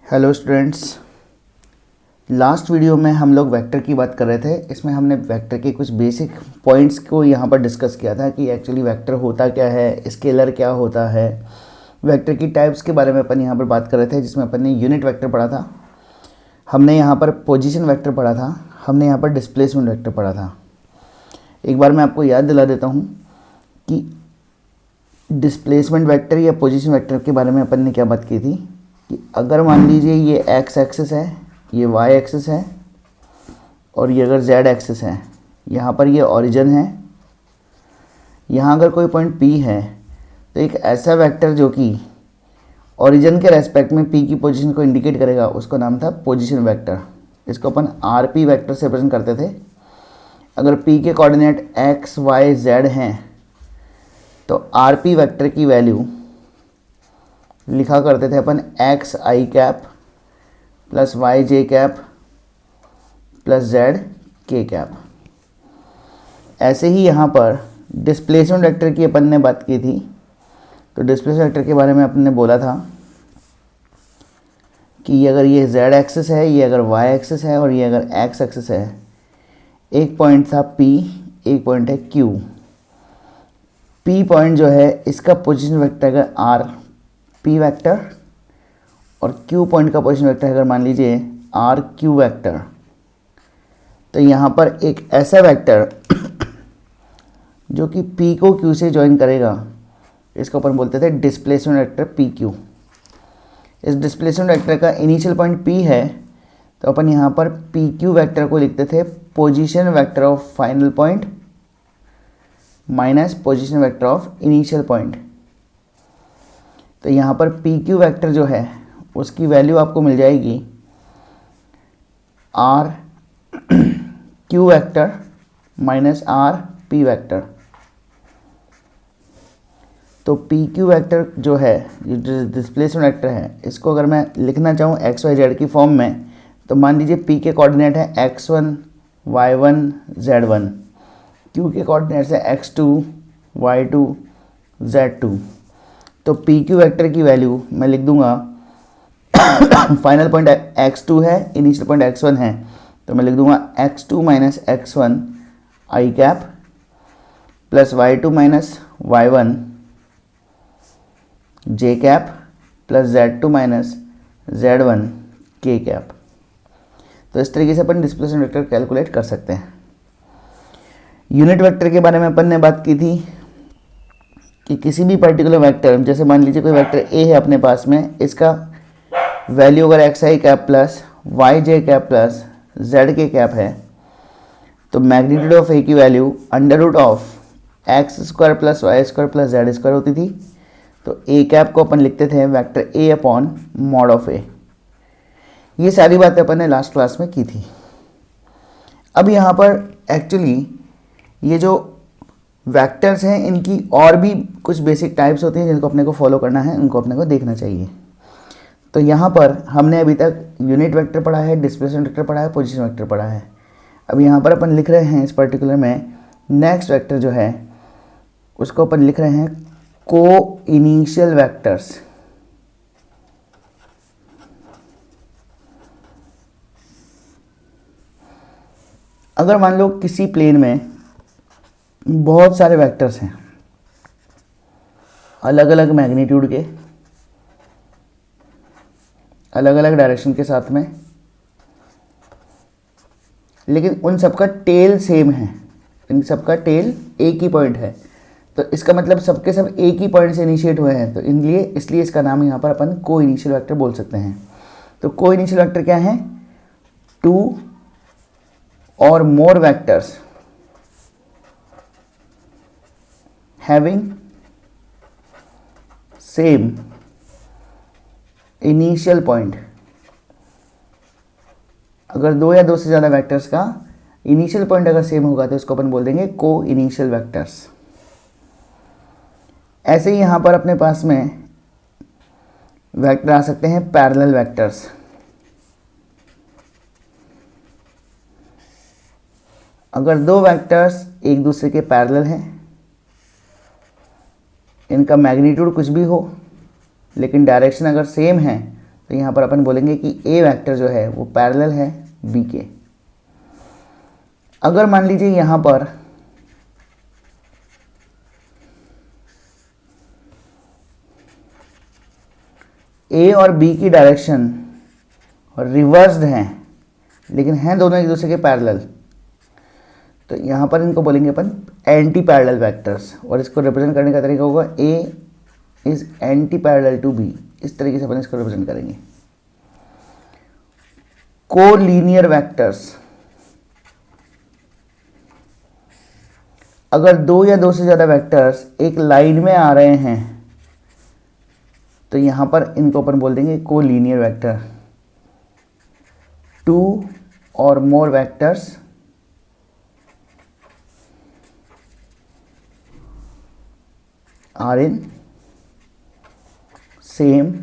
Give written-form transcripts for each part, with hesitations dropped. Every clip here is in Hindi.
हेलो स्टूडेंट्स, लास्ट वीडियो में हम लोग वेक्टर की बात कर रहे थे। इसमें हमने वेक्टर के कुछ बेसिक पॉइंट्स को यहाँ पर डिस्कस किया था कि एक्चुअली वेक्टर होता क्या है, स्केलर क्या होता है, वेक्टर की टाइप्स के बारे में अपन यहाँ पर बात कर रहे थे, जिसमें अपन ने यूनिट वेक्टर पढ़ा था, हमने यहाँ पर पोजीशन वेक्टर पढ़ा था, हमने यहाँ पर डिस्प्लेसमेंट वेक्टर पढ़ा था। एक बार मैं आपको याद दिला देता हूँ कि डिस्प्लेसमेंट वेक्टर या पोजीशन वेक्टर के बारे में अपन ने क्या बात की थी कि अगर मान लीजिए ये एक्स एक्सिस है, ये वाई एक्सिस है और ये अगर जेड एक्सिस है, यहाँ पर ये ओरिजिन है, यहाँ अगर कोई पॉइंट पी है तो एक ऐसा वेक्टर जो कि ओरिजिन के रेस्पेक्ट में पी की पोजीशन को इंडिकेट करेगा, उसका नाम था पोजीशन वेक्टर। इसको अपन आर पी वेक्टर से रिप्रेजेंट करते थे। अगर पी के कोऑर्डिनेट एक्स वाई जेड हैं तो आर पी वेक्टर की वैल्यू लिखा करते थे अपन x I cap plus Y J cap plus Z K cap. ऐसे ही यहाँ पर डिस्प्लेसमेंट वेक्टर की अपन ने बात की थी। तो डिस्प्लेसमेंट वेक्टर के बारे में अपन ने बोला था कि अगर ये जेड एक्सिस है, ये अगर वाई एक्सिस है और ये अगर एक्स एक्सिस है, एक पॉइंट था पी, एक पॉइंट है क्यू। पी पॉइंट जो है इसका पोजीशन वेक्टर अगर आर पी वेक्टर और क्यू पॉइंट का पोजीशन वेक्टर अगर मान लीजिए आर क्यू वेक्टर, तो यहाँ पर एक ऐसा वेक्टर जो कि पी को क्यू से ज्वाइन करेगा, इसको अपन बोलते थे डिस्प्लेसमेंट वेक्टर पी क्यू। इस डिस्प्लेसमेंट वेक्टर का इनिशियल पॉइंट पी है तो अपन यहाँ पर पी क्यू वेक्टर को लिखते थे position vector of final point minus position vector of initial point. तो यहाँ पर पी क्यू वेक्टर जो है उसकी वैल्यू आपको मिल जाएगी R Q vector minus R P vector. तो पी क्यू वेक्टर जो है, ये डिस्प्लेसमेंट वेक्टर है, इसको अगर मैं लिखना चाहूँ एक्स वाई जेड की फॉर्म में, तो मान लीजिए पी के कोऑर्डिनेट है x1 y1 z1, क्यू के कोऑर्डिनेट्स है x2 y2 z2। तो पी क्यू वेक्टर की वैल्यू मैं लिख दूंगा फाइनल पॉइंट x2 है, इनिशियल पॉइंट x1 है, तो मैं लिख दूंगा x2 minus x1 I cap plus y2 minus y1 J cap plus z2 minus z1 K cap. तो इस तरीके से अपन डिस्प्लेसमेंट वेक्टर कैलकुलेट कर सकते हैं। यूनिट वेक्टर के बारे में अपन ने बात की थी कि किसी भी पर्टिकुलर वेक्टर, जैसे मान लीजिए कोई वेक्टर ए है अपने पास में, इसका वैल्यू अगर x I cap plus Y J cap plus Z K cap है, तो मैग्नीट्यूड ऑफ ए की value under root of x square plus y square plus z square होती थी। तो ए कैप को अपन लिखते थे vector A upon mod of A. ये सारी बातें अपन ने लास्ट क्लास में की थी। अब यहाँ पर एक्चुअली ये जो वेक्टर्स हैं इनकी और भी कुछ बेसिक टाइप्स होती हैं जिनको अपने को फॉलो करना है, उनको अपने को देखना चाहिए। तो यहाँ पर हमने अभी तक यूनिट वेक्टर पढ़ा है, डिस्प्लेसमेंट वेक्टर पढ़ा है, पोजीशन वेक्टर पढ़ा है। अब यहाँ पर अपन लिख रहे हैं इस पर्टिकुलर में नेक्स्ट वेक्टर जो है उसको अपन लिख रहे हैं को इनिशियल वेक्टर्स। अगर मान लो किसी प्लेन में बहुत सारे वेक्टर्स हैं अलग अलग मैग्नीट्यूड के, अलग अलग डायरेक्शन के साथ में, लेकिन उन सबका टेल सेम है, इन सबका टेल एक ही पॉइंट है, तो इसका मतलब सबके सब एक ही पॉइंट से इनिशिएट हुए हैं। तो इसलिए इसका नाम यहाँ पर अपन को इनिशियल वेक्टर बोल सकते हैं। तो को इनिशियल वेक्टर क्या है? To or more vectors having same initial point। अगर दो या दो से ज़्यादा वेक्टर्स का इनिशियल पॉइंट अगर सेम होगा तो इसको अपन बोल देंगे को इनिशियल वेक्टर्स। ऐसे ही यहाँ पर अपने पास में वेक्टर आ सकते हैं पैरेलल वेक्टर्स। अगर दो वेक्टर्स एक दूसरे के पैरेलल हैं, इनका मैग्नीट्यूड कुछ भी हो लेकिन डायरेक्शन अगर सेम है तो यहाँ पर अपन बोलेंगे कि ए वेक्टर जो है वो पैरेलल है बी के। अगर मान लीजिए यहाँ पर ए और बी की डायरेक्शन रिवर्स्ड हैं, लेकिन हैं दोनों एक दूसरे के पैरेलल, तो यहाँ पर इनको बोलेंगे अपन एंटी पैरेलल वेक्टर्स। और इसको रिप्रेजेंट करने का तरीका होगा A is anti parallel to B, इस तरीके से अपन इसको रिप्रेजेंट करेंगे। कोलीनियर वेक्टर्स, अगर दो या दो से ज़्यादा वेक्टर्स एक लाइन में आ रहे हैं तो यहाँ पर इनको अपन बोल देंगे collinear vector. Two or more vectors are in same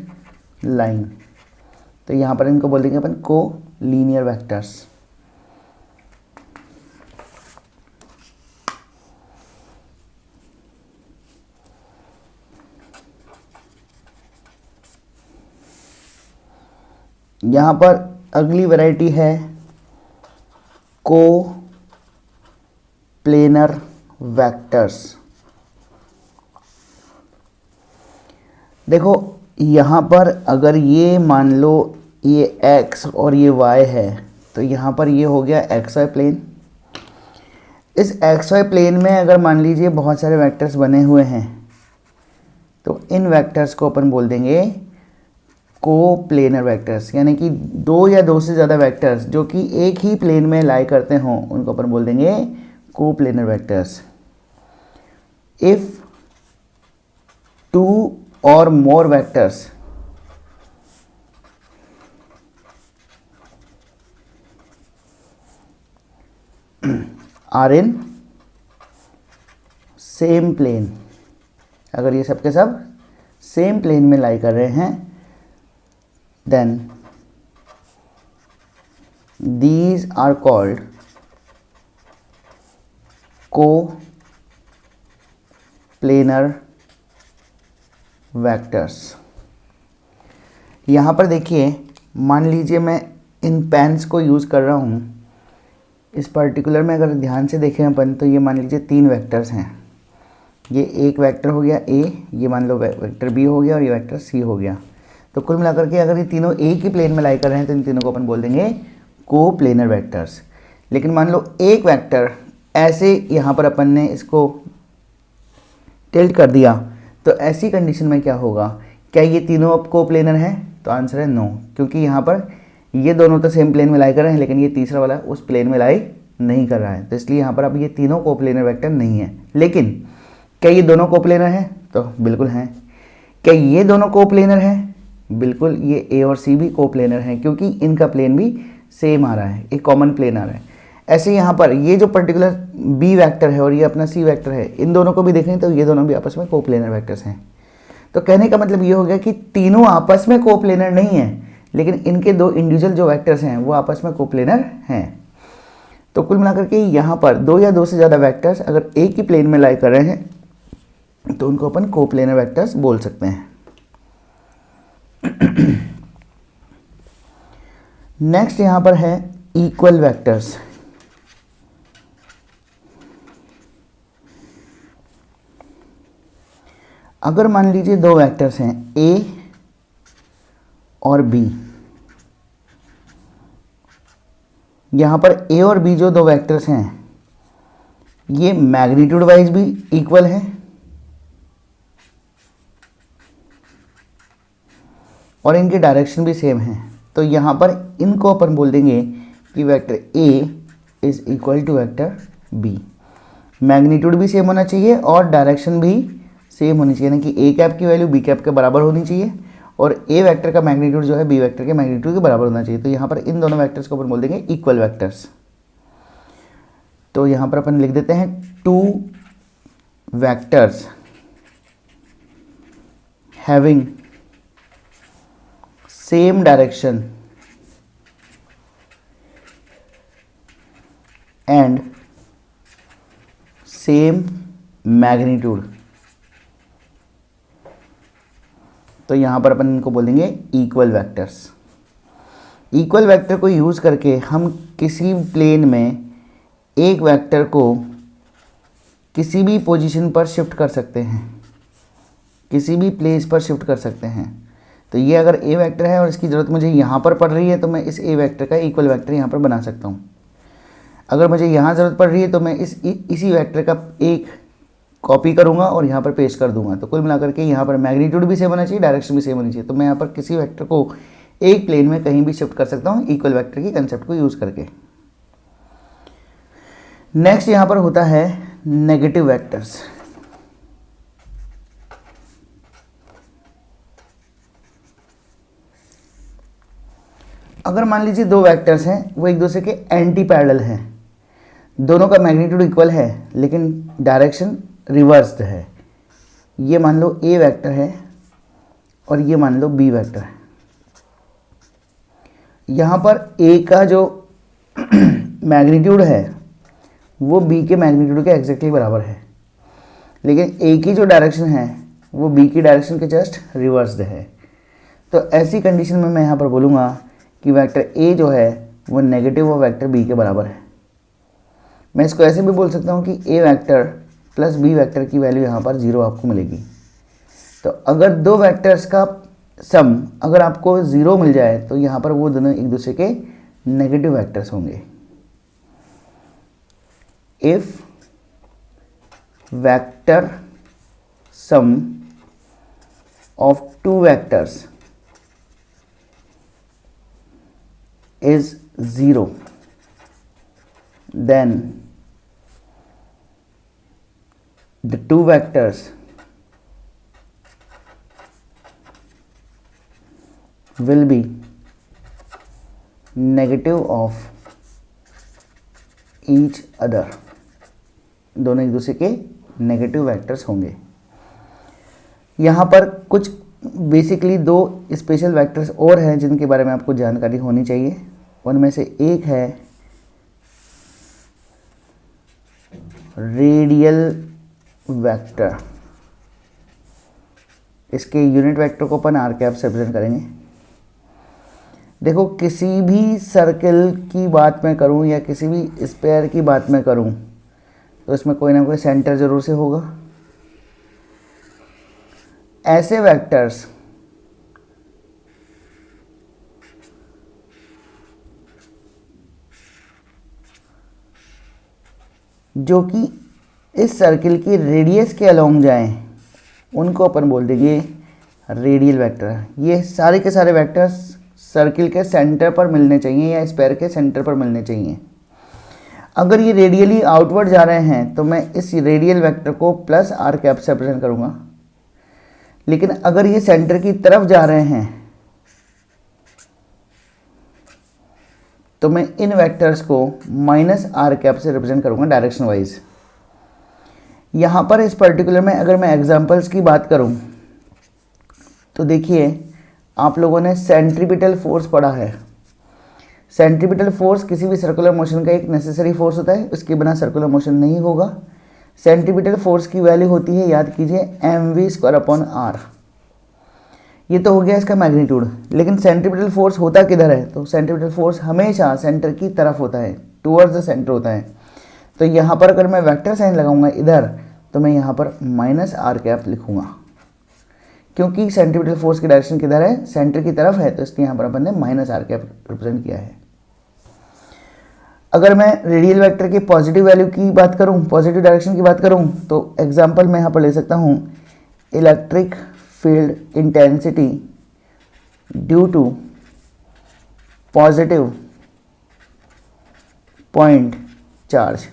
line, तो यहाँ पर इनको बोल देंगे अपन कोलीनियर वेक्टर्स। यहाँ पर अगली वैरायटी है को प्लेनर वेक्टर्स। देखो यहाँ पर अगर ये मान लो ये x और ये y है, तो यहाँ पर ये हो गया xy प्लेन। इस xy प्लेन में अगर मान लीजिए बहुत सारे वेक्टर्स बने हुए हैं, तो इन वेक्टर्स को अपन बोल देंगे को प्लेनर वेक्टर्स, यानी कि दो या दो से ज़्यादा वेक्टर्स जो कि एक ही प्लेन में लाई करते हों उनको अपन बोल देंगे को planar vectors. If two or more vectors are in same plane, अगर ये सब के सब सेम प्लेन में लाई कर रहे हैं, then these are called co-planar vectors। यहाँ पर देखिए, मान लीजिए मैं इन पेन्स को यूज़ कर रहा हूँ, इस पर्टिकुलर में अगर ध्यान से देखें अपन तो ये मान लीजिए तीन वेक्टर्स हैं। ये एक वेक्टर हो गया ए, ये मान लो वेक्टर बी हो गया और ये वेक्टर सी हो गया। तो कुल मिलाकर के अगर ये तीनों एक ही प्लेन में लाई कर रहे हैं तो इन तीनों को अपन बोल देंगे को प्लेनर वेक्टर्स। लेकिन मान लो एक वेक्टर ऐसे यहाँ पर अपन ने इसको टिल्ट कर दिया, तो ऐसी कंडीशन में क्या होगा, क्या ये तीनों अब को प्लेनर हैं? तो आंसर है नो, क्योंकि यहाँ पर ये दोनों तो सेम प्लेन में लाई कर रहे हैं, लेकिन ये तीसरा वाला उस प्लेन में लाई नहीं कर रहा है, तो इसलिए यहाँ पर अब ये तीनों को प्लेनर वेक्टर नहीं है। लेकिन क्या ये दोनों को प्लेनर हैं? तो बिल्कुल हैं। क्या ये दोनों को प्लेनर हैं? बिल्कुल, ये ए और सी भी को प्लेनर हैं, क्योंकि इनका प्लेन भी सेम आ रहा है, एक कॉमन प्लेन आ रहा है। ऐसे यहाँ पर ये जो पर्टिकुलर बी वेक्टर है और ये अपना सी वेक्टर है, इन दोनों को भी देखें तो ये दोनों भी आपस में को प्लेनर वेक्टर्स हैं। तो कहने का मतलब ये हो गया कि तीनों आपस में को प्लेनर नहीं है, लेकिन इनके दो इंडिविजुअल जो वेक्टर्स हैं वो आपस में को प्लेनर हैं। तो कुल मिलाकर के यहाँ पर दो या दो से ज़्यादा वेक्टर्स अगर एक ही प्लेन में लाई कर रहे हैं तो उनको अपन को प्लेनर वेक्टर्स बोल सकते हैं। नेक्स्ट यहाँ पर है इक्वल वेक्टर्स। अगर मान लीजिए दो वेक्टर्स हैं ए और बी, यहाँ पर ए और बी जो दो वेक्टर्स हैं ये मैग्नीट्यूड वाइज भी इक्वल है और इनकी डायरेक्शन भी सेम है, तो यहाँ पर इनको अपन बोल देंगे कि vector A is equal to vector B. Magnitude भी सेम होना चाहिए और डायरेक्शन भी सेम होनी चाहिए, यानी कि ए कैप की वैल्यू बी कैप के बराबर होनी चाहिए और ए वेक्टर का मैग्नीट्यूड जो है बी वेक्टर के मैग्नीट्यूड के बराबर होना चाहिए। तो यहाँ पर इन दोनों वेक्टर्स को अपन बोल देंगे इक्वल वेक्टर्स। तो यहाँ पर अपन लिख देते हैं two vectors having same direction and same magnitude तो यहाँ पर अपन इनको बोलेंगे इक्वल वेक्टर्स। इक्वल वेक्टर को यूज़ करके हम किसी प्लेन में एक वेक्टर को किसी भी पोजीशन पर शिफ्ट कर सकते हैं, किसी भी प्लेस पर शिफ्ट कर सकते हैं। तो ये अगर ए वेक्टर है और इसकी ज़रूरत मुझे यहाँ पर पड़ रही है तो मैं इस ए वेक्टर का इक्वल वेक्टर यहाँ पर बना सकता हूँ। अगर मुझे यहाँ ज़रूरत पड़ रही है तो मैं इसी वेक्टर का एक कॉपी करूँगा और यहाँ पर पेस्ट कर दूंगा। तो कुल मिलाकर के यहाँ पर मैग्नीट्यूड भी सेम होना चाहिए, डायरेक्शन भी सेम होनी चाहिए। तो मैं यहाँ पर किसी वेक्टर को एक प्लेन में कहीं भी शिफ्ट कर सकता हूँ इक्वल वेक्टर की कंसेप्ट को यूज़ करके। नेक्स्ट यहाँ पर होता है नेगेटिव वेक्टर्स। अगर मान लीजिए दो वेक्टर्स हैं, वो एक दूसरे के एंटी पैरेलल हैं, दोनों का मैग्नीट्यूड इक्वल है लेकिन डायरेक्शन रिवर्स्ड है। ये मान लो ए वेक्टर है और ये मान लो बी वेक्टर है। यहाँ पर ए का जो मैग्नीट्यूड है वो बी के मैग्नीट्यूड के एग्जैक्टली बराबर है, लेकिन ए की जो डायरेक्शन है वो बी की डायरेक्शन के जस्ट रिवर्स्ड है। तो ऐसी कंडीशन में मैं यहाँ पर बोलूँगा कि वेक्टर ए जो है वो नेगेटिव ऑफ वेक्टर बी के बराबर है। मैं इसको ऐसे भी बोल सकता हूँ कि ए वेक्टर प्लस बी वेक्टर की वैल्यू यहाँ पर 0 आपको मिलेगी। तो अगर दो वेक्टर्स का सम अगर आपको 0 मिल जाए तो यहाँ पर वो दोनों एक दूसरे के नेगेटिव वेक्टर्स होंगे। If vector sum of two vectors is 0, then the two vectors will be negative of each other। दोनों एक दूसरे के नेगेटिव वेक्टर्स होंगे। यहाँ पर कुछ बेसिकली दो स्पेशल वेक्टर्स और हैं जिनके बारे में आपको जानकारी होनी चाहिए। उनमें से एक है रेडियल वेक्टर। इसके यूनिट वेक्टर को अपन आर कैप से रिप्रेजेंट करेंगे। देखो, किसी भी सर्कल की बात मैं करूं या किसी भी स्फीयर की बात मैं करूं तो इसमें कोई ना कोई सेंटर जरूर से होगा। ऐसे वेक्टर्स जो कि इस सर्किल की रेडियस के अलोंग जाएं उनको अपन बोल देंगे रेडियल वेक्टर। ये सारे के सारे वेक्टर्स सर्किल के सेंटर पर मिलने चाहिए या स्फीयर के सेंटर पर मिलने चाहिए। अगर ये रेडियली आउटवर्ड जा रहे हैं तो मैं इस रेडियल वेक्टर को प्लस आर कैप से रिप्रेजेंट करूँगा, लेकिन अगर ये सेंटर की तरफ जा रहे हैं तो मैं इन वेक्टर्स को माइनस आर कैप से रिप्रेजेंट करूँगा डायरेक्शन वाइज। यहाँ पर इस पर्टिकुलर में अगर मैं एग्जांपल्स की बात करूँ तो देखिए, आप लोगों ने सेंट्रीपिटल फोर्स पढ़ा है। सेंट्रीपिटल फोर्स किसी भी सर्कुलर मोशन का एक नेसेसरी फोर्स होता है, उसके बिना सर्कुलर मोशन नहीं होगा। सेंट्रीपिटल फोर्स की वैल्यू होती है, याद कीजिए, mv²/r। ये तो हो गया इसका मैग्नीट्यूड। लेकिन सेंट्रीपिटल फोर्स होता किधर है? तो सेंट्रीपिटल फोर्स हमेशा सेंटर की तरफ होता है, टुवर्ड्स द सेंटर होता है। तो यहाँ पर अगर मैं वेक्टर साइन लगाऊंगा इधर तो मैं यहाँ पर माइनस आर कैप लिखूँगा, क्योंकि सेंट्रीपिटल फोर्स की डायरेक्शन किधर है? सेंटर की तरफ है, तो इसलिए यहाँ पर अपन ने माइनस आर कैप रिप्रेजेंट किया है। अगर मैं रेडियल वेक्टर की पॉजिटिव वैल्यू की बात करूँ, पॉजिटिव डायरेक्शन की बात करूँ, तो एग्जाम्पल मैं यहाँ पर ले सकता हूँ electric field intensity due to positive point charge.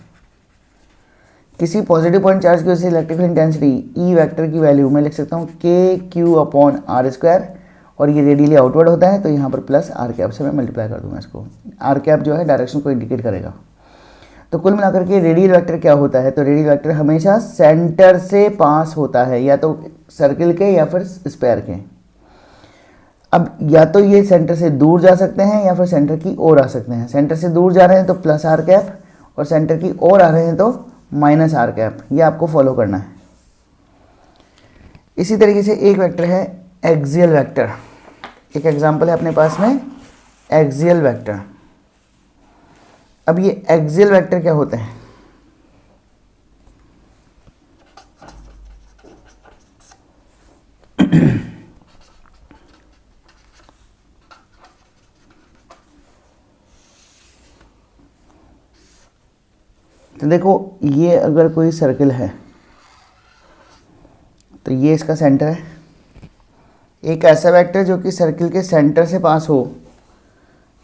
किसी पॉजिटिव पॉइंट चार्ज की वजह से electric field intensity E vector की वैल्यू मैं लिख सकता हूँ KQ/r², और ये रेडियली आउटवर्ड होता है तो यहाँ पर प्लस आर कैप से मैं मल्टीप्लाई कर दूंगा इसको। आर कैप जो है डायरेक्शन को इंडिकेट करेगा। तो कुल मिलाकर के रेडियल वेक्टर क्या होता है? तो रेडियल वेक्टर हमेशा सेंटर से पास होता है, या तो सर्किल के या फिर स्फीयर के। अब या तो ये सेंटर से दूर जा सकते हैं या फिर सेंटर की ओर आ सकते हैं। सेंटर से दूर जा रहे हैं तो प्लस आर कैप, और सेंटर की ओर आ रहे हैं तो माइनस आर कैप। ये आपको फॉलो करना है। इसी तरीके से एक वेक्टर है एक्सियल वेक्टर, एक एग्जांपल है अपने पास में एक्सियल वेक्टर। अब ये एक्सियल वेक्टर क्या होते हैं? तो देखो, ये अगर कोई सर्कल है तो ये इसका सेंटर है। एक ऐसा वेक्टर जो कि सर्कल के सेंटर से पास हो,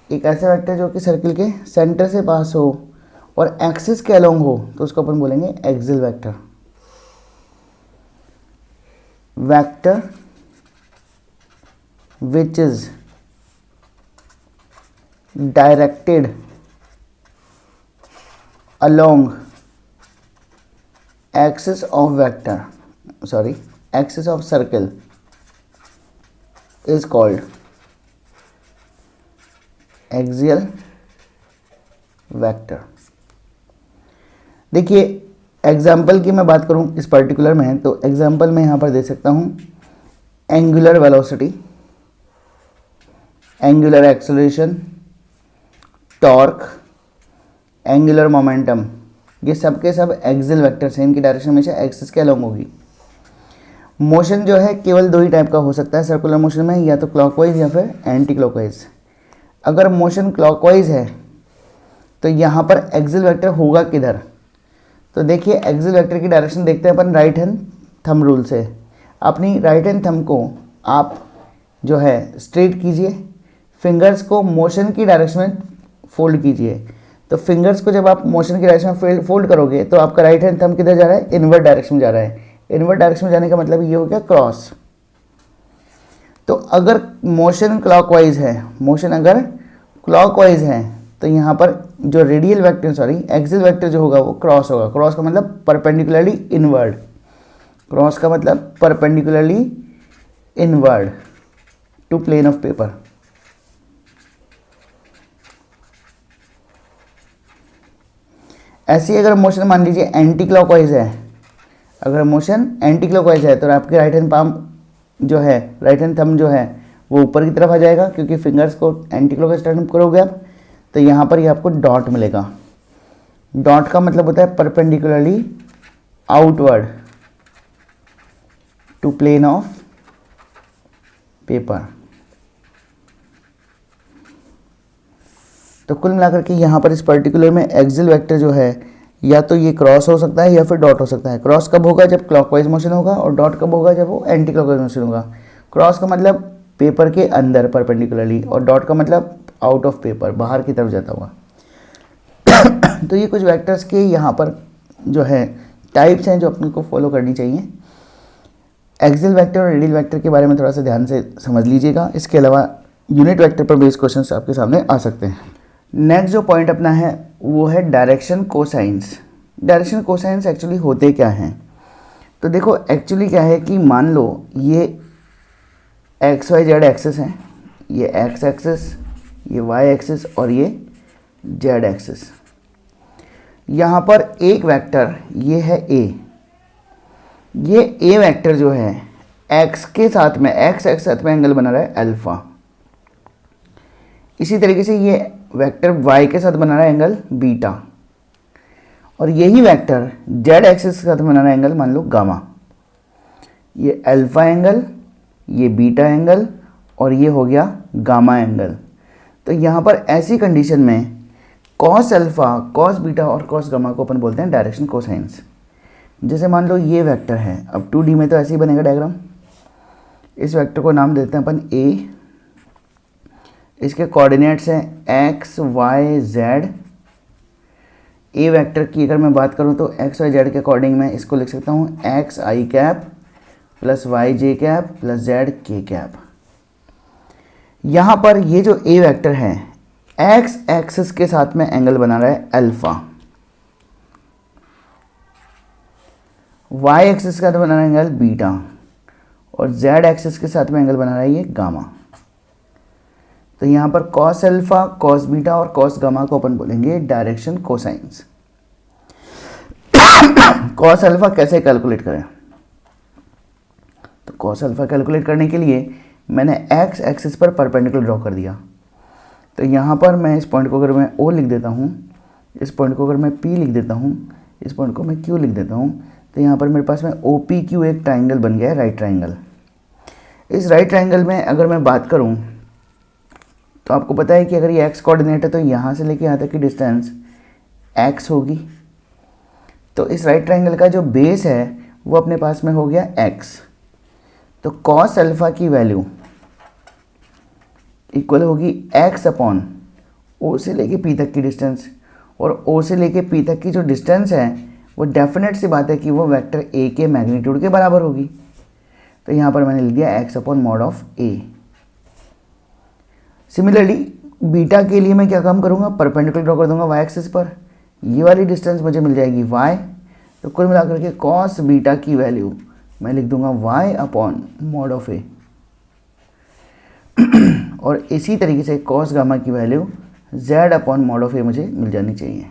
एक ऐसा वेक्टर जो कि सर्कल के सेंटर से पास हो और एक्सिस के अलोंग हो, तो उसको अपन बोलेंगे axial vector. Vector which is directed along axis of vector, axis of circle is called axial vector। देखिए, एग्जाम्पल की मैं बात करूं इस पर्टिकुलर में, तो एग्जाम्पल में यहां पर दे सकता हूं angular velocity, angular acceleration, torque, angular momentum, ये सब के सब एक्सियल वेक्टर्स हैं। इनकी डायरेक्शन हमेशा एक्सिस के अलोंग होगी। मोशन जो है केवल दो ही टाइप का हो सकता है सर्कुलर मोशन में, या तो क्लॉकवाइज या फिर एंटी क्लॉकवाइज। अगर मोशन क्लॉकवाइज है तो यहाँ पर एक्सियल वेक्टर होगा किधर? तो देखिए, एक्सियल वेक्टर की डायरेक्शन देखते हैं अपन राइट हैंड थंब रूल से। अपनी राइट हैंड थंब को आप जो है स्ट्रेट कीजिए, फिंगर्स को मोशन की डायरेक्शन में फोल्ड कीजिए। तो फिंगर्स को जब आप मोशन की डायरेक्शन में फोल्ड करोगे तो आपका राइट हैंड थंब किधर जा रहा है? इनवर्ड डायरेक्शन में जा रहा है। इनवर्ड डायरेक्शन में जाने का मतलब ये हो गया क्रॉस। तो अगर मोशन क्लॉकवाइज है, मोशन अगर क्लॉकवाइज है, तो यहाँ पर जो रेडियल वेक्टर एक्सियल वेक्टर जो होगा वो क्रॉस होगा। क्रॉस का मतलब परपेंडिकुलरली इनवर्ड, क्रॉस का मतलब perpendicularly inward to plane of paper. ऐसी अगर मोशन मान लीजिए एंटी क्लॉकवाइज है, अगर मोशन एंटी क्लॉकवाइज है तो आपके राइट हैंड पाम जो है, राइट हैंड थंब जो है वो ऊपर की तरफ आ जाएगा, क्योंकि फिंगर्स को एंटी क्लॉकवाइज टर्न करोगे आप, तो यहाँ पर ये आपको डॉट मिलेगा। डॉट का मतलब होता है perpendicularly outward to plane of paper. तो कुल मिलाकर के यहाँ पर इस पर्टिकुलर में एक्सियल वेक्टर जो है या तो ये क्रॉस हो सकता है या फिर डॉट हो सकता है। क्रॉस कब होगा? जब क्लॉकवाइज मोशन होगा, और डॉट कब होगा? जब वो एंटी क्लॉकवाइज मोशन होगा। क्रॉस का मतलब पेपर के अंदर परपेंडिकुलरली, और डॉट का मतलब आउट ऑफ पेपर, बाहर की तरफ जाता हुआ। तो ये कुछ वेक्टर्स के यहाँ पर जो है टाइप्स हैं जो अपने को फॉलो करनी चाहिए। एक्सियल वेक्टर और रेडियल वेक्टर के बारे में थोड़ा सा ध्यान से समझ लीजिएगा। इसके अलावा यूनिट वेक्टर पर बेस्ड क्वेश्चन आपके सामने आ सकते हैं। नेक्स्ट जो पॉइंट अपना है वो है direction cosines. Direction cosines actually होते क्या हैं? तो देखो, एक्चुअली क्या है कि मान लो ये एक्स वाई जेड एक्सिस है, ये एक्स एक्सिस, ये वाई एक्सिस और ये जेड एक्सिस। यहाँ पर एक वेक्टर ये है ए। ये ए वेक्टर जो है एक्स के साथ में, एक्स एक्स साथ में एंगल बना रहा है अल्फा। इसी तरीके से ये वेक्टर y के साथ बना रहा है एंगल बीटा, और यही वेक्टर z एक्सिस के साथ बना रहा है एंगल मान लो गामा। ये अल्फा एंगल, ये बीटा एंगल और ये हो गया गामा एंगल। तो यहाँ पर ऐसी कंडीशन में कॉस अल्फा, कॉस बीटा और कॉस गामा को अपन बोलते हैं डायरेक्शन कोसाइंस। जैसे मान लो ये वेक्टर है, अब 2D में तो ऐसे ही बनेगा डायग्राम। इस वेक्टर को नाम देते हैं अपन ए। इसके कोऑर्डिनेट्स हैं एक्स वाई जेड। ए वेक्टर की अगर मैं बात करूं तो एक्स वाई जेड के अकॉर्डिंग मैं इसको लिख सकता हूं X I cap plus Y J cap plus Z K cap. यहाँ पर ये जो ए वेक्टर है एक्स एक्सिस के साथ में एंगल बना रहा है अल्फा, वाई एक्सिस के साथ बना रहा है एंगल बीटा, और जेड एक्सिस के साथ में एंगल बना रहा है ये गामा। तो यहाँ पर कॉस अल्फा, कॉस बीटा और कॉस गामा को अपन बोलेंगे डायरेक्शन कोसाइंस। कॉस अल्फा कैसे कैलकुलेट करें? तो कॉस अल्फ़ा कैलकुलेट करने के लिए मैंने एक्स एक्सिस पर परपेंडिकुलर ड्रॉ कर दिया। तो यहाँ पर मैं इस पॉइंट को अगर मैं ओ लिख देता हूँ, इस पॉइंट को अगर मैं पी लिख देता हूँ, इस पॉइंट को मैं क्यू लिख देता हूँ, तो यहाँ पर मेरे पास में ओ पी क्यू एक ट्राइंगल बन गया है, राइट ट्राइंगल। इस राइट ट्राइंगल में अगर मैं बात करूँ तो आपको पता है कि अगर ये एक्स कोऑर्डिनेट है तो यहाँ से लेके यहाँ तक की डिस्टेंस एक्स होगी। तो इस राइट ट्राइंगल का जो बेस है वो अपने पास में हो गया एक्स। तो कॉस अल्फ़ा की वैल्यू इक्वल होगी एक्स अपॉन ओ से लेके पी तक की डिस्टेंस, और ओ से लेके पी तक की जो डिस्टेंस है वो डेफिनेट सी बात है कि वो वेक्टर ए के मैग्नीट्यूड के बराबर होगी। तो यहाँ पर मैंने लिख दिया x upon mod of A. Similarly beta के लिए मैं क्या काम करूँगा, परपेंडिकुलर ड्रॉ कर दूंगा वाई एक्सिस पर, ये वाली डिस्टेंस मुझे मिल जाएगी वाई। तो कुल मिलाकर के कॉस बीटा की वैल्यू मैं लिख दूंगा y upon mod of A, और इसी तरीके से कॉस गामा की value z upon mod of A मुझे मिल जानी चाहिए।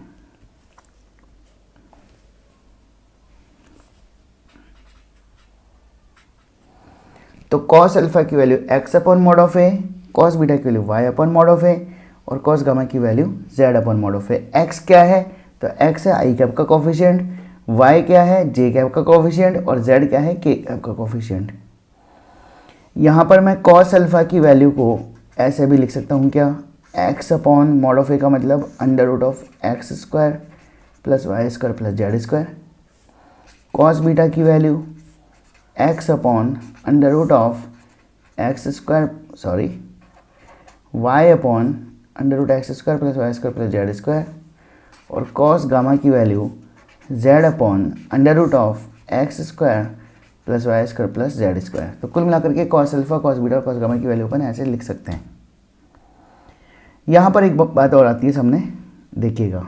तो कॉस अल्फा की value x upon mod of A, cos beta की value y upon mod of A, और कॉस गामा की value z upon mod of A. X क्या है, तो एक्स है आई कैप का कोफिशिएंट, वाई क्या है जे कैप का कोफिशिएंट, और जेड क्या है के कैप का कोफिशिएंट। यहाँ पर मैं कॉस अल्फा की वैल्यू को ऐसे भी लिख सकता हूँ क्या, x upon mod of A का मतलब under root of x square plus y square plus z square. Cos beta की value x upon under root of x square y upon under root x square plus y square plus z square, और कॉस गामा की value z upon under root of x square plus y square plus z square. तो कुल मिलाकर के कॉस अल्फा कॉस बीटा और कॉस गामा की वैल्यू अपन ऐसे लिख सकते हैं। यहाँ पर एक बात और आती है सामने, देखिएगा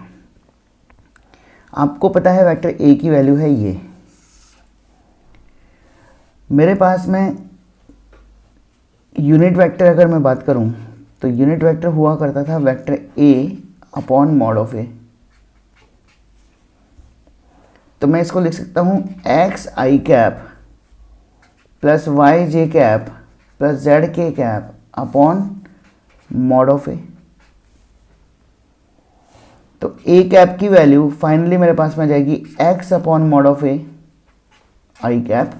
आपको पता है वेक्टर ए की वैल्यू है ये, मेरे पास में यूनिट वेक्टर अगर मैं बात करूं तो यूनिट वेक्टर हुआ करता था vector A upon mod of A. तो मैं इसको लिख सकता हूं X I cap plus Y J cap plus Z K cap upon mod of A. तो ए कैप की वैल्यू फाइनली मेरे पास में आ जाएगी X upon mod of A I cap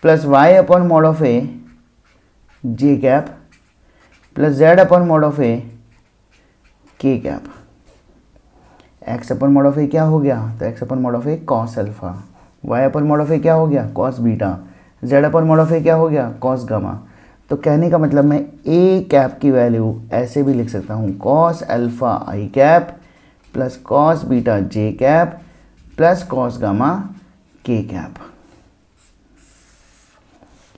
plus Y upon mod of A J cap plus Z upon mod of A K cap. X upon mod of A क्या हो गया, तो X upon mod of A cos alpha, Y upon mod of A क्या हो गया cos beta, Z upon mod of A क्या हो गया कॉस गामा। तो कहने का मतलब मैं ए कैप की वैल्यू ऐसे भी लिख सकता हूँ कॉस अल्फा आई कैप प्लस कॉस बीटा जे कैप प्लस कॉस गामा के कैप।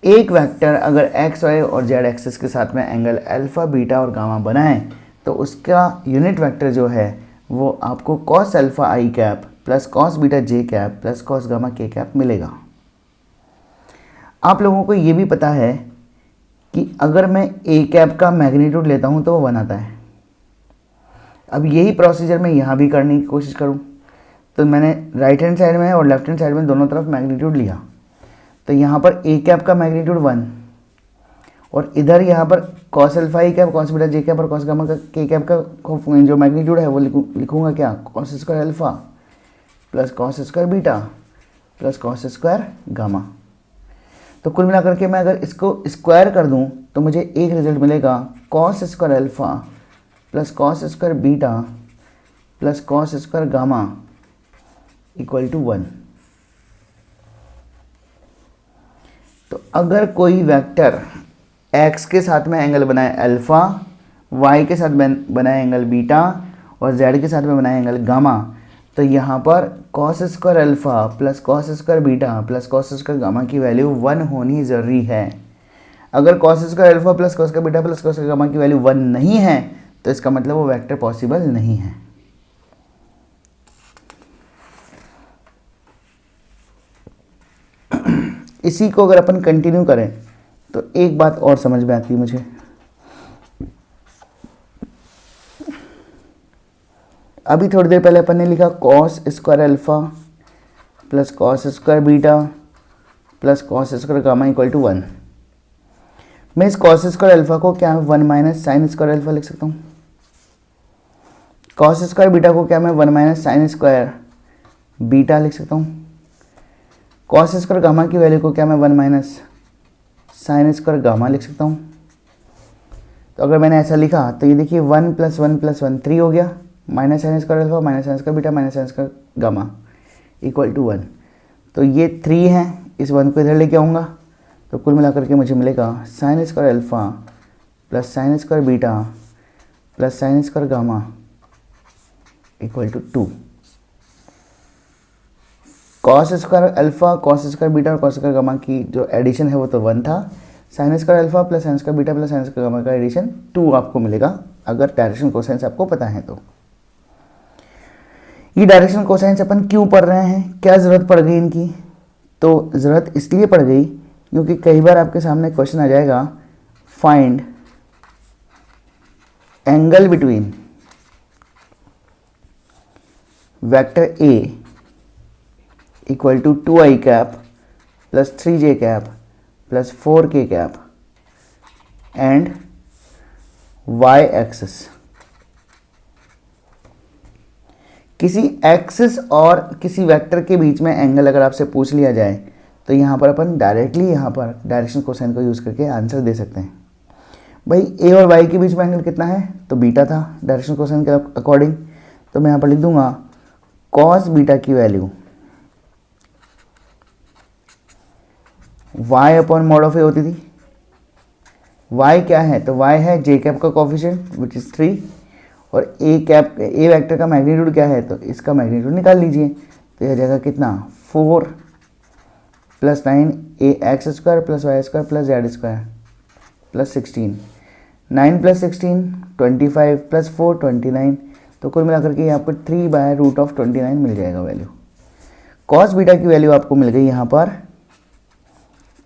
एक वेक्टर अगर एक्स वाई और जेड एक्सिस के साथ में एंगल अल्फा बीटा और गामा बनाए तो उसका यूनिट वेक्टर जो है वो आपको कॉस अल्फा आई कैप प्लस कॉस बीटा जे कैप प्लस कॉस गामा के कैप मिलेगा। आप लोगों को ये भी पता है कि अगर मैं ए कैप का मैग्नीट्यूड लेता हूँ तो वो बनाता है। अब यही प्रोसीजर मैं यहाँ भी करने की कोशिश करूँ तो मैंने राइट हैंड साइड में और लेफ्ट हैंड साइड में दोनों तरफ मैग्नीट्यूड लिया, तो यहाँ पर ए कैप का मैग्नीट्यूड 1 और इधर यहाँ पर कॉस अल्फा ई कैप कॉस बीटा जे कैप और कॉस गामा का के कैप का जो मैग्नीट्यूड है वो लिखूँगा क्या, cos square alpha plus cos square beta plus cos square gamma. तो कुल मिलाकर के मैं अगर इसको स्क्वायर कर दूं तो मुझे एक रिजल्ट मिलेगा cos square alpha plus cos square beta plus cos square gamma equal to 1। तो अगर कोई वेक्टर x के साथ में एंगल बनाए अल्फा, y के साथ बनाए एंगल बीटा और z के साथ में बनाए एंगल गामा, तो यहाँ पर cos square alpha plus cos square beta plus cos square gamma की वैल्यू 1 होनी ज़रूरी है। अगर cos square alpha plus cos square beta plus cos square gamma की वैल्यू 1 नहीं है तो इसका मतलब वो वेक्टर पॉसिबल नहीं है। इसी को अगर अपन कंटिन्यू करें तो एक बात और समझ में आती है मुझे। अभी थोड़ी देर पहले अपन ने लिखा cos square alpha plus cos square beta plus cos square gamma equal to 1। मैं इस कॉस स्क्वायर अल्फा को क्या 1 माइनस साइन स्क्वायर अल्फा लिख सकता हूँ। कॉस स्क्वायर बीटा को क्या मैं 1 माइनस साइन स्क्वायर बीटा लिख सकता हूँ। कॉस स्क्वायर गामा की वैल्यू को क्या मैं 1 माइनस साइन स्क्वायर गामा लिख सकता हूँ। तो अगर मैंने ऐसा लिखा तो ये देखिए 1 + 1 + 1 3 हो गया, minus sine square alpha minus sine square beta minus sine square gamma equal to 1। तो ये 3 है, इस 1 को इधर लेके आऊँगा तो कुल मिलाकर के मुझे मिलेगा sine square alpha plus sine square beta plus sine square gamma equal to 2। Cos square alpha cos square beta और कॉस स्क्वायर गामा की जो एडिशन है वो तो 1 था। Sine square alpha plus sine square beta plus sine square gamma का एडिशन 2 आपको मिलेगा अगर डायरेक्शन कोसाइंस आपको पता है तो। ये डायरेक्शन कोसाइंस अपन क्यों पढ़ रहे हैं, क्या ज़रूरत पड़ गई इनकी? तो ज़रूरत इसलिए पड़ गई क्योंकि कई बार आपके सामने क्वेश्चन आ जाएगा find angle between vector A equal to 2i cap plus 3j cap plus 4k cap and y axis. किसी एक्सिस और किसी वेक्टर के बीच में एंगल अगर आपसे पूछ लिया जाए तो यहाँ पर अपन डायरेक्टली यहाँ पर डायरेक्शन कोसाइन को यूज़ करके आंसर दे सकते हैं। भाई ए और वाई के बीच में एंगल कितना है, तो बीटा था डायरेक्शन कोसाइन के अकॉर्डिंग। तो मैं यहाँ पर लिख दूंगा कॉस बीटा की value y upon mod of A होती थी। y क्या है, तो y है जे कैप का कोफिशिएंट विच इज़ 3 और ए वेक्टर का मैग्नीट्यूड क्या है, तो इसका मैग्नीट्यूड निकाल लीजिए। तो यह जाएगा कितना 4 + 9 ax square plus y square plus z square plus 16 9 + 16 25 plus 4 29। तो कुल मिलाकर के आपको 3/√29 मिल जाएगा वैल्यू। कॉस बीटा की वैल्यू आपको मिल गई यहाँ पर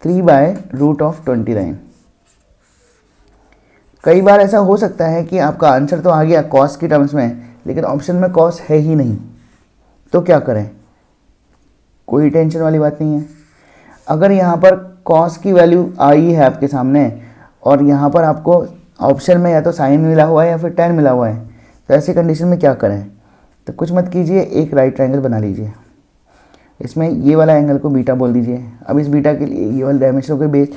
3/√29। कई बार ऐसा हो सकता है कि आपका आंसर तो आ गया कॉस की टर्म्स में, लेकिन ऑप्शन में कॉस है ही नहीं, तो क्या करें? कोई टेंशन वाली बात नहीं है। अगर यहाँ पर कॉस की वैल्यू आई है आपके सामने और यहाँ पर आपको ऑप्शन में या तो साइन मिला हुआ है या फिर tan मिला हुआ है, तो ऐसी कंडीशन में क्या करें? तो कुछ मत कीजिए, एक राइट ट्रायंगल बना लीजिए। इसमें ये वाला एंगल को बीटा बोल दीजिए। अब इस बीटा के लिए ये वाला डायमेंशन हो गई बेस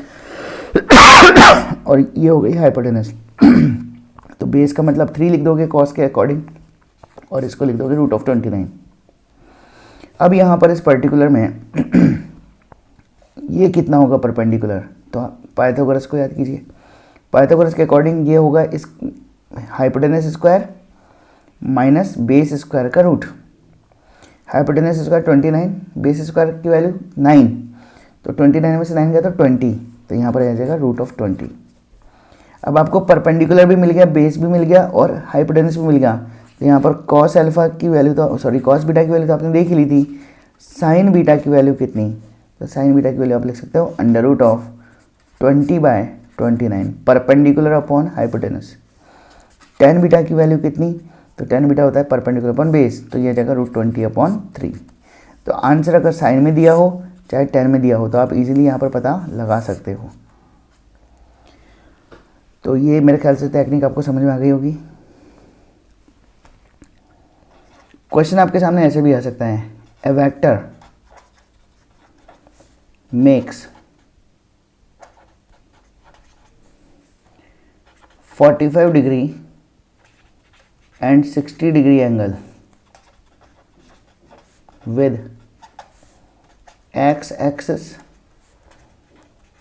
और ये हो गई हाइपोटेनस। तो बेस का मतलब 3 लिख दोगे कॉस के अकॉर्डिंग और इसको लिख दोगे √29। अब यहाँ पर इस पर्टिकुलर में ये कितना होगा परपेंडिकुलर, तो पाइथागोरस को याद कीजिए। पाइथागोरस के अकॉर्डिंग ये होगा इस hypotenuse square minus base square का root. Hypotenuse square 29, base square की वैल्यू 9, तो 29 में से 9 गया तो 20, तो यहाँ पर आ जाएगा √20। अब आपको परपेंडिकुलर भी मिल गया, बेस भी मिल गया और हाइपोटेनस भी मिल गया। तो यहाँ पर कॉस अल्फा की वैल्यू तो कॉस बीटा की वैल्यू तो आपने देख ही ली थी। साइन बीटा की वैल्यू कितनी, तो साइन बीटा की वैल्यू आप लिख सकते हो √20/29 perpendicular upon hypotenuse. tan beta की वैल्यू कितनी, तो tan बीटा होता है परपेंडिकुलर अपॉन बेस, तो यह जाएगा √20/3। तो आंसर अगर साइन में दिया हो चाहे tan में दिया हो तो आप इजीली यहाँ पर पता लगा सकते हो। तो ये मेरे ख्याल से टेक्निक आपको समझ में आ गई होगी। क्वेश्चन आपके सामने ऐसे भी आ सकता है, A vector makes 45 degree and 60 degree angle with x axis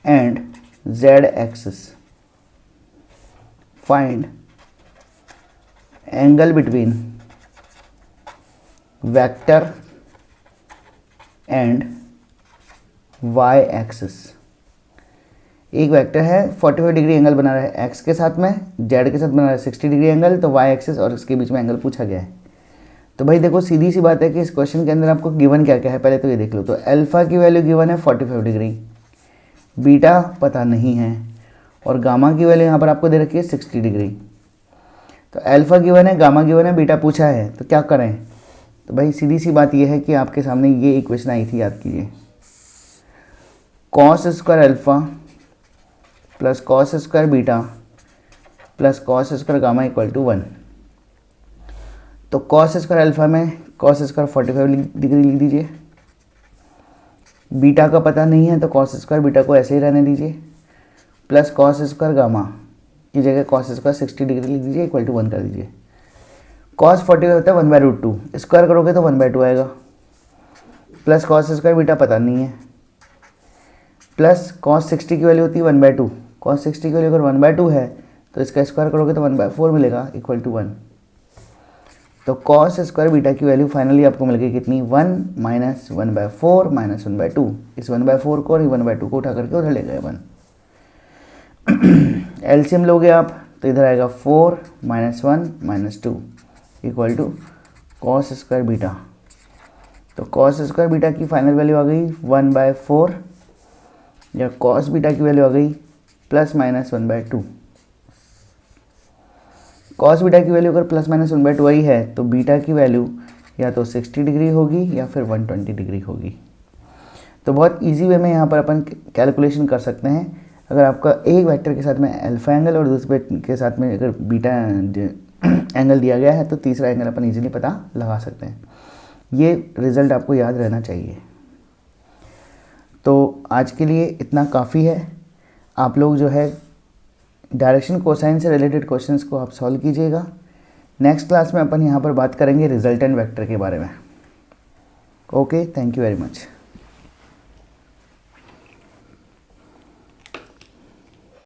and z axis. Find angle between vector and y axis. एक वेक्टर है 45 डिग्री एंगल बना रहा है x के साथ में, z के साथ बना रहा है 60 डिग्री एंगल, तो y एक्सिस और इसके बीच में एंगल पूछा गया है। तो भाई देखो सीधी सी बात है कि इस क्वेश्चन के अंदर आपको गिवन क्या क्या है पहले तो ये देख लो। तो अल्फा की वैल्यू गिवन है 45 डिग्री, बीटा पता नहीं है और गामा की वैल्यू यहाँ पर आपको दे रखी है 60 डिग्री। तो अल्फा गिवन है, गामा गिवन है, बीटा पूछा है, तो क्या करें? तो भाई सीधी सी बात यह है कि आपके सामने ये इक्वेशन आई थी, याद कीजिए। Cos square alpha plus cos square beta plus cos square gamma equal to 1। तो कॉस स्क्वायर अल्फ़ा में कॉस स्क्वायर 45 डिग्री लिख दीजिए, बीटा का पता नहीं है तो कॉस स्क्वायर बीटा को ऐसे ही रहने दीजिए, प्लस कॉस स्क्वायर गामा की जगह कॉस स्क्वायर 60 डिग्री लिख दीजिए, इक्वल टू 1 कर दीजिए। कॉस 45 होता है 1/√2, स्क्वायर करोगे तो 1/2 आएगा, प्लस कॉस स्क्वायर बीटा पता नहीं है, प्लस कॉस 60 की वैल्यू होती है 1/2, कॉस 60 की वैल्यू अगर 1/2 है तो इसका स्क्वायर करोगे तो 1/4 मिलेगा, इक्वल टू 1। तो कॉस स्क्वायर बीटा की वैल्यू फाइनली आपको मिल गई कितनी, 1 माइनस 1/4 माइनस 1/2। इस 1/4 को और 1/2 को उठा करके उधर ले गए 1। एलसीएम लोगे आप तो इधर आएगा 4 minus 1 minus 2 equal to cos square beta. तो कॉस स्क्वायर बीटा की फाइनल वैल्यू आ गई 1/4, या कॉस बीटा की वैल्यू आ गई प्लस माइनस 1/2। कॉस बीटा की वैल्यू अगर प्लस माइनस 1/2 आई है तो बीटा की वैल्यू या तो 60 डिग्री होगी या फिर 120 डिग्री होगी। तो बहुत इजी वे में यहाँ पर अपन कैलकुलेशन कर सकते हैं। अगर आपका एक वेक्टर के साथ में अल्फा एंगल और दूसरे के साथ में अगर बीटा एंगल दिया गया है तो तीसरा एंगल अपन इजीली पता लगा सकते हैं। ये रिज़ल्ट आपको याद रहना चाहिए। तो आज के लिए इतना काफ़ी है। आप लोग जो है डायरेक्शन कोसाइन से रिलेटेड क्वेश्चंस को आप सॉल्व कीजिएगा। नेक्स्ट क्लास में अपन यहाँ पर बात करेंगे रिजल्टेंट वेक्टर के बारे में। Okay, thank you very much.